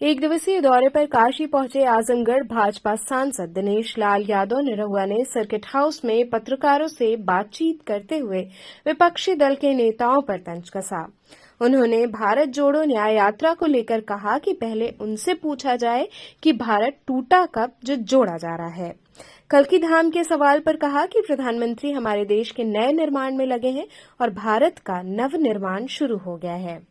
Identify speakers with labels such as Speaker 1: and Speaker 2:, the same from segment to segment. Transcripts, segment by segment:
Speaker 1: एक दिवसीय दौरे पर काशी पहुंचे आजमगढ़ भाजपा सांसद दिनेश लाल यादव निरहुआ ने सर्किट हाउस में पत्रकारों से बातचीत करते हुए विपक्षी दल के नेताओं पर तंज कसा। उन्होंने भारत जोड़ो न्याय यात्रा को लेकर कहा कि पहले उनसे पूछा जाए कि भारत टूटा कब जो जोड़ा जा रहा है। कल्की धाम के सवाल पर कहा कि प्रधानमंत्री हमारे देश के नए निर्माण में लगे हैं और भारत का नव निर्माण शुरू हो गया है।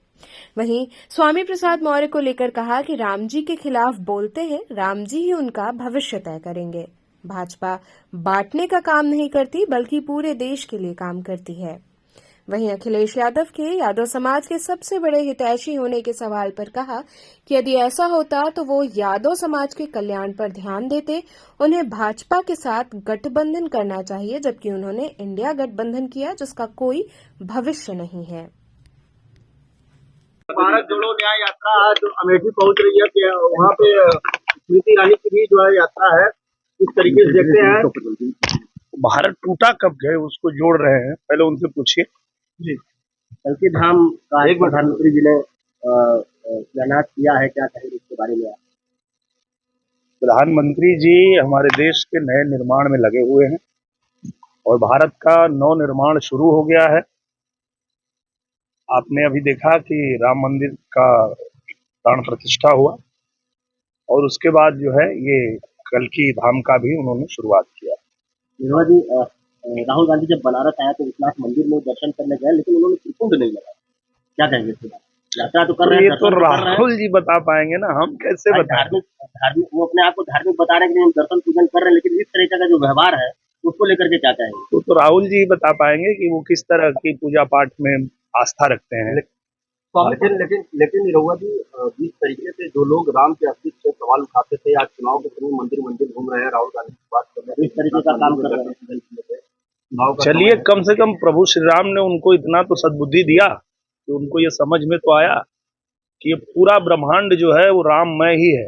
Speaker 1: वहीं स्वामी प्रसाद मौर्य को लेकर कहा कि राम जी के खिलाफ बोलते हैं, राम जी ही उनका भविष्य तय करेंगे। भाजपा बांटने का काम नहीं करती बल्कि पूरे देश के लिए काम करती है। वहीं अखिलेश यादव के यादव समाज के सबसे बड़े हितैषी होने के सवाल पर कहा कि यदि ऐसा होता तो वो यादव समाज के कल्याण पर ध्यान देते, उन्हें भाजपा के साथ गठबंधन करना चाहिए, जबकि उन्होंने इंडिया गठबंधन किया जिसका कोई भविष्य नहीं है।
Speaker 2: भारत जोड़ो न्याय यात्रा आज अमेठी पहुंच रही है कि वहाँ पे स्मृति ईरानी की भी जो है यात्रा है, इस तरीके से देखते हैं।
Speaker 3: भारत टूटा कब गए उसको जोड़ रहे हैं, पहले उनसे पूछिए
Speaker 2: जी। कल्की धाम का एक प्रधानमंत्री जी ने ऐलान किया है, क्या कहेंगे इसके बारे में?
Speaker 3: प्रधानमंत्री जी हमारे देश के नए निर्माण में लगे हुए हैं और भारत का नव निर्माण शुरू हो गया है। आपने अभी देखा कि राम मंदिर का प्राण प्रतिष्ठा हुआ और उसके बाद जो है ये कल्की धाम का भी उन्होंने शुरुआत किया।
Speaker 2: निरहुआ जी, राहुल गांधी जब बनारस आया तो विश्वनाथ मंदिर में दर्शन करने गए, लेकिन उन्होंने त्रिकुंड नहीं लगाया, क्या कहेंगे इसके बारे में? यात्रा तो कर रहे हैं,
Speaker 3: ये तो राहुल जी बता पाएंगे ना, हम कैसे बताएं?
Speaker 2: धार्मिक वो अपने आप को धार्मिक बता रहे हैं कि हम दर्शन पूजन कर रहे हैं, लेकिन इस तरीके का जो व्यवहार है उसको लेकर के क्या कहेंगे?
Speaker 3: तो राहुल जी बता पाएंगे कि वो किस तरह की पूजा पाठ में आस्था रखते हैं।
Speaker 2: लेकिन निरहुआ जी, जिस तरीके से जो लोग राम के अस्तित्व से सवाल उठाते थे, आज चुनाव के समय मंदिर मंदिर घूम रहे हैं, राहुल गांधी की बात कर रहे हैं, इस तरीके का काम कर रहे हैं।
Speaker 3: चलिए, कम से कम प्रभु श्री राम ने उनको इतना तो सद्बुद्धि दिया कि उनको ये समझ में तो आया कि ये पूरा ब्रह्मांड जो है वो राममय ही है,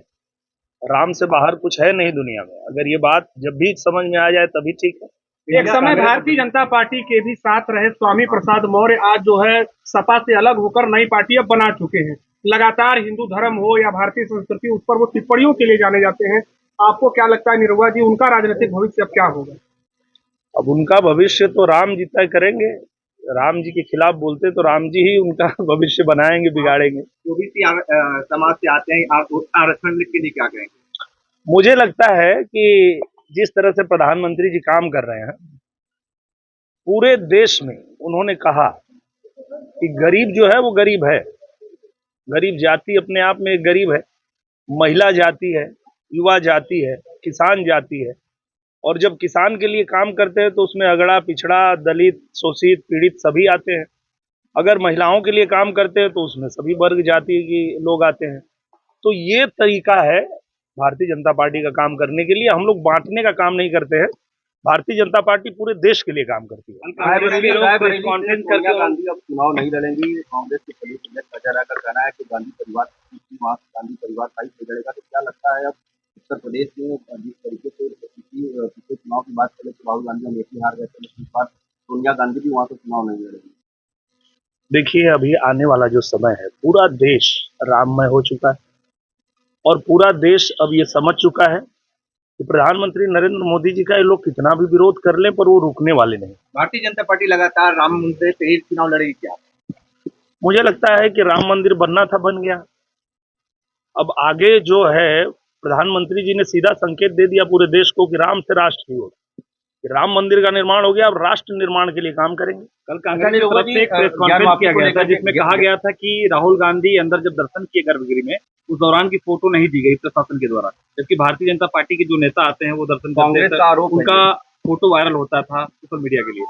Speaker 3: राम से बाहर कुछ है नहीं दुनिया में। अगर ये बात जब भी समझ में आ जाए तभी ठीक है।
Speaker 4: एक समय भारतीय जनता पार्टी के भी साथ रहे स्वामी प्रसाद मौर्य आज जो है सपा से अलग होकर नई पार्टी अब बना चुके हैं। लगातार हिंदू धर्म हो या भारतीय संस्कृति, उस पर वो टिप्पणियों के लिए जाने जाते हैं। आपको क्या लगता है निरहुआ जी, उनका राजनीतिक भविष्य अब क्या होगा?
Speaker 3: अब उनका भविष्य तो राम जी तय करेंगे। राम जी के खिलाफ बोलते तो राम जी ही उनका भविष्य बनाएंगे, बिगाड़ेंगे।
Speaker 2: ओबीसी समाज से आते हैं, आप आरक्षण के लिए क्या कहेंगे?
Speaker 3: मुझे लगता है कि जिस तरह से प्रधानमंत्री जी काम कर रहे हैं, पूरे देश में उन्होंने कहा कि गरीब जो है वो गरीब है, गरीब जाति अपने आप में एक गरीब है, महिला जाति है, युवा जाति है, किसान जाति है। और जब किसान के लिए काम करते हैं तो उसमें अगड़ा पिछड़ा, दलित, शोषित, पीड़ित सभी आते हैं। अगर महिलाओं के लिए काम करते हैं तो उसमें सभी वर्ग जाति के लोग आते हैं। तो ये तरीका है भारतीय जनता पार्टी का काम करने के लिए। हम लोग बांटने का काम नहीं करते हैं। भारतीय जनता पार्टी पूरे देश के लिए काम करती है।
Speaker 2: गांधी अब चुनाव नहीं लड़ेंगी, कांग्रेस के प्रदेश अध्यक्ष अजय राय का कहना है कि गांधी परिवार का ही लड़ेगा। तो क्या लगता है अब उत्तर प्रदेश में जिस तरीके से पिछले चुनाव की बात करें तो राहुल गांधी अमेठी हार गए थे, लेकिन इस बार सोनिया गांधी भी वहां से चुनाव नहीं लड़ेंगी?
Speaker 3: देखिए, अभी आने वाला जो समय है, पूरा देश राममय हो चुका है और पूरा देश अब ये समझ चुका है कि प्रधानमंत्री नरेंद्र मोदी जी का ये लोग कितना भी विरोध कर लें पर वो रुकने वाले नहीं।
Speaker 2: भारतीय जनता पार्टी लगातार राम मंदिर पे ही चुनाव लड़ेगी क्या?
Speaker 3: मुझे लगता है कि राम मंदिर बनना था, बन गया। अब आगे जो है, प्रधानमंत्री जी ने सीधा संकेत दे दिया पूरे देश को कि राम से राष्ट्र की ओर, राम मंदिर का निर्माण हो गया, अब राष्ट्र निर्माण के लिए काम करेंगे।
Speaker 4: कल कांग्रेस की तरफ से एक प्रेस कॉन्फ्रेंस किया गया था जिसमें कहा गया था कि राहुल गांधी अंदर जब दर्शन किए गर्भगृह में, उस दौरान की फोटो नहीं दी गई प्रशासन के द्वारा, जबकि भारतीय जनता पार्टी के जो नेता आते हैं वो दर्शन करते हैं, उनका फोटो वायरल होता था सोशल मीडिया के लिए।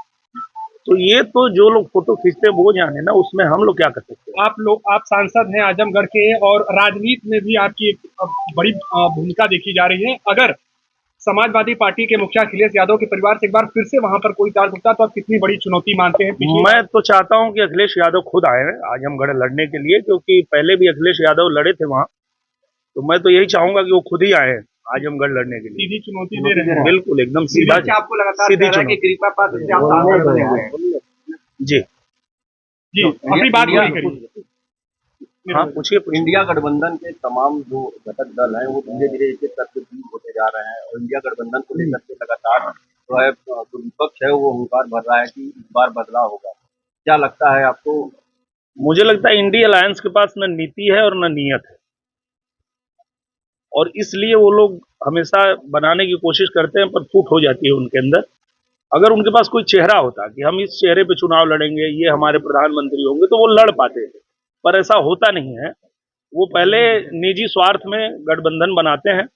Speaker 3: तो ये तो जो लोग फोटो खींचते हैं वो जाने ना, उसमें हम लोग क्या कर सकते हैं।
Speaker 4: आप सांसद हैं आजमगढ़ के और राजनीति में भी आपकी एक बड़ी भूमिका देखी जा रही है। अगर समाजवादी पार्टी के मुखिया अखिलेश यादव के परिवार से एक बार फिर से वहां पर कोई चार्ज उठता तो आप कितनी बड़ी चुनौती मानते हैं?
Speaker 3: मैं तो चाहता हूं कि अखिलेश यादव खुद आए हैं आजमगढ़ लड़ने के लिए, क्योंकि पहले भी अखिलेश यादव लड़े थे वहां। तो मैं तो यही चाहूंगा कि वो खुद ही आए आजमगढ़ लड़ने के लिए।
Speaker 4: सीधी चुनौती दे रहे हैं?
Speaker 3: बिल्कुल, एकदम सीधा।
Speaker 2: आपको लगातार सीधी चुनौती।
Speaker 3: जी
Speaker 4: जी, अपनी बात पूरी करिए।
Speaker 3: हाँ पूछिए पूछिए।
Speaker 2: इंडिया गठबंधन के तमाम जो घटक दल हैं वो धीरे धीरे एक एक करके दूर होते जा रहे हैं और इंडिया गठबंधन को लेकर के लगातार जो है जो विपक्ष है वो हुंकार भर रहा है कि इस बार बदलाव होगा। क्या लगता है आपको?
Speaker 3: मुझे लगता है इंडिया अलायंस के पास न नीति है और न नीयत है, और इसलिए वो लोग हमेशा बनाने की कोशिश करते हैं पर फूट हो जाती है उनके अंदर। अगर उनके पास कोई चेहरा होता कि हम इस चेहरे पे चुनाव लड़ेंगे, ये हमारे प्रधानमंत्री होंगे, तो वो लड़ पाते थे, पर ऐसा होता नहीं है। वो पहले निजी स्वार्थ में गठबंधन बनाते हैं,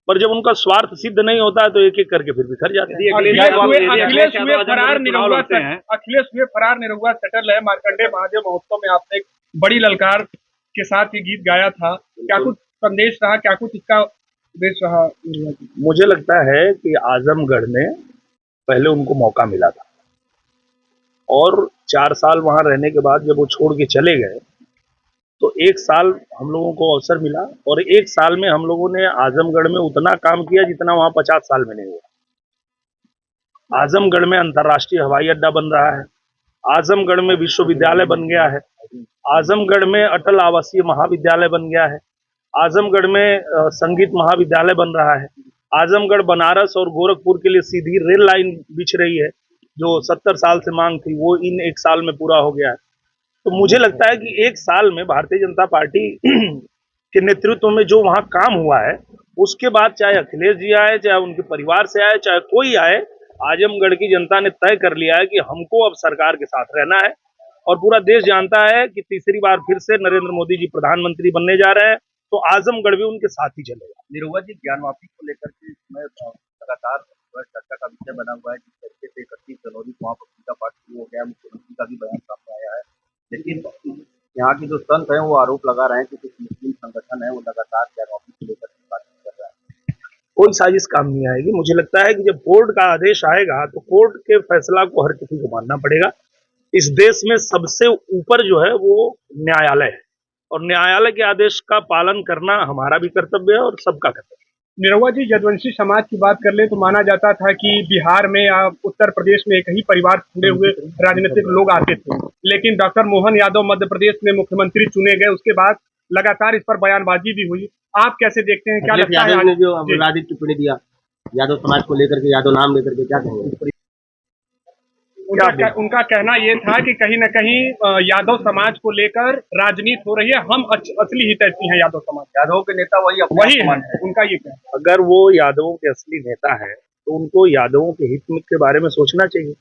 Speaker 3: पर जब उनका स्वार्थ सिद्ध नहीं होता है तो एक एक करके फिर बिखर जाते हैं।
Speaker 4: अखिलेश हुए फरार निरहुआ सेटल है। मार्कंडेय महादेव महोत्सव में आपने एक बड़ी ललकार के साथ ये गीत गाया था, क्या कुछ संदेश रहा, क्या कुछ इसका उद्देश्य रहा?
Speaker 3: मुझे लगता है कि आजमगढ़ में पहले उनको मौका मिला था और 4 साल वहां रहने के बाद जब वो छोड़ के चले गए तो 1 साल हम लोगों को अवसर मिला, और 1 साल में हम लोगों ने आजमगढ़ में उतना काम किया जितना वहां 50 साल में नहीं हुआ। आजमगढ़ में अंतर्राष्ट्रीय हवाई अड्डा बन रहा है, आजमगढ़ में विश्वविद्यालय बन गया है, आजमगढ़ में अटल आवासीय महाविद्यालय बन गया है, आजमगढ़ में संगीत महाविद्यालय बन रहा है, आजमगढ़ बनारस और गोरखपुर के लिए सीधी रेल लाइन बिछ रही है, जो 70 साल से मांग थी वो इन 1 साल में पूरा हो गया है। तो मुझे लगता है कि 1 साल में भारतीय जनता पार्टी के नेतृत्व में जो वहां काम हुआ है, उसके बाद चाहे अखिलेश जी आए, चाहे उनके परिवार से आए, चाहे कोई आए, आजमगढ़ की जनता ने तय कर लिया है कि हमको अब सरकार के साथ रहना है। और पूरा देश जानता है कि तीसरी बार फिर से नरेंद्र मोदी जी प्रधानमंत्री बनने जा रहे हैं, तो आजमगढ़ भी उनके साथ ही चलेगा।
Speaker 2: निरहुआ जी, ज्ञान वापी को लेकर के इसमें लगातार चर्चा का विषय बना हुआ है। जिस तरीके से 31 जनवरी को वहाँ पर पूजा पाठ शुरू हो गया, मुख्यमंत्री का भी बयान सामने आया है, लेकिन यहाँ के जो संत हैं वो आरोप लगा रहे हैं कि कुछ मुस्लिम संगठन है वो लगातार ज्ञान वापी को लेकर के बातचीत कर रहा है।
Speaker 3: कोई साजिश काम नहीं आएगी। मुझे लगता है कि जब कोर्ट का आदेश आएगा तो कोर्ट के फैसला को हर किसी को मानना पड़ेगा। इस देश में सबसे ऊपर जो है वो न्यायालय है, और न्यायालय के आदेश का पालन करना हमारा भी कर्तव्य है और सबका कर्तव्य है।
Speaker 4: निरहुआ जी, यदुवंशी समाज की बात कर ले तो माना जाता था कि बिहार में या उत्तर प्रदेश में एक ही परिवार से जुड़े हुए राजनीतिक लोग आते थे, लेकिन डॉक्टर मोहन यादव मध्य प्रदेश में मुख्यमंत्री चुने गए, उसके बाद लगातार इस पर बयानबाजी भी हुई। आप कैसे देखते हैं, क्या लगता है?
Speaker 2: ने जो विवादित टिप्पणी दिया यादव समाज को लेकर के, यादव नाम लेकर के, क्या कहेंगे?
Speaker 4: उनका कहना ये था कि कहीं न कहीं यादव समाज को लेकर राजनीति हो रही है, हम असली हितैषी हैं यादव समाज।
Speaker 2: यादव के नेता वही
Speaker 4: है, उनका ये कहना।
Speaker 3: अगर वो यादवों के असली नेता है तो उनको यादवों के हित के बारे में सोचना चाहिए।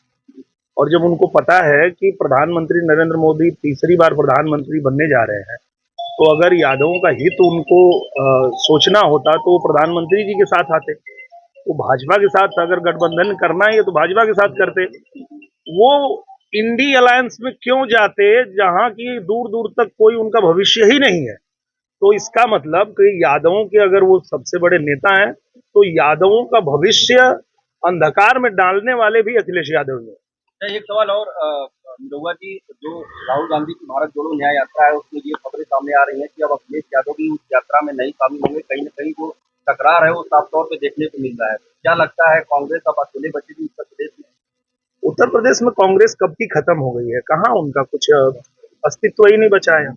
Speaker 3: और जब उनको पता है कि प्रधानमंत्री नरेंद्र मोदी तीसरी बार प्रधानमंत्री बनने जा रहे हैं, तो अगर यादवों का हित उनको सोचना होता तो वो प्रधानमंत्री जी के साथ आते। वो भाजपा के साथ अगर गठबंधन करना है तो भाजपा के साथ करते। वो इंडी अलायंस में क्यों जाते जहां की दूर दूर तक कोई उनका भविष्य ही नहीं है? तो इसका मतलब कि यादवों के अगर वो सबसे बड़े नेता हैं तो यादवों का भविष्य अंधकार में डालने वाले भी अखिलेश यादव हैं।
Speaker 2: एक सवाल और निरहुआ जी, जो राहुल गांधी की भारत जोड़ो न्याय यात्रा है उसमें ये खबरें सामने आ रही हैं कि अब अखिलेश यादव भी उस यात्रा में नहीं शामिल होंगे। कहीं न कहीं वो तकरार है वो साफ तौर पे देखने को मिल रहा है। क्या लगता है, कांग्रेस अब अकेले बचेगी उत्तर प्रदेश में?
Speaker 3: उत्तर प्रदेश में कांग्रेस कब की खत्म हो गई है, कहाँ उनका कुछ अस्तित्व ही नहीं बचा है।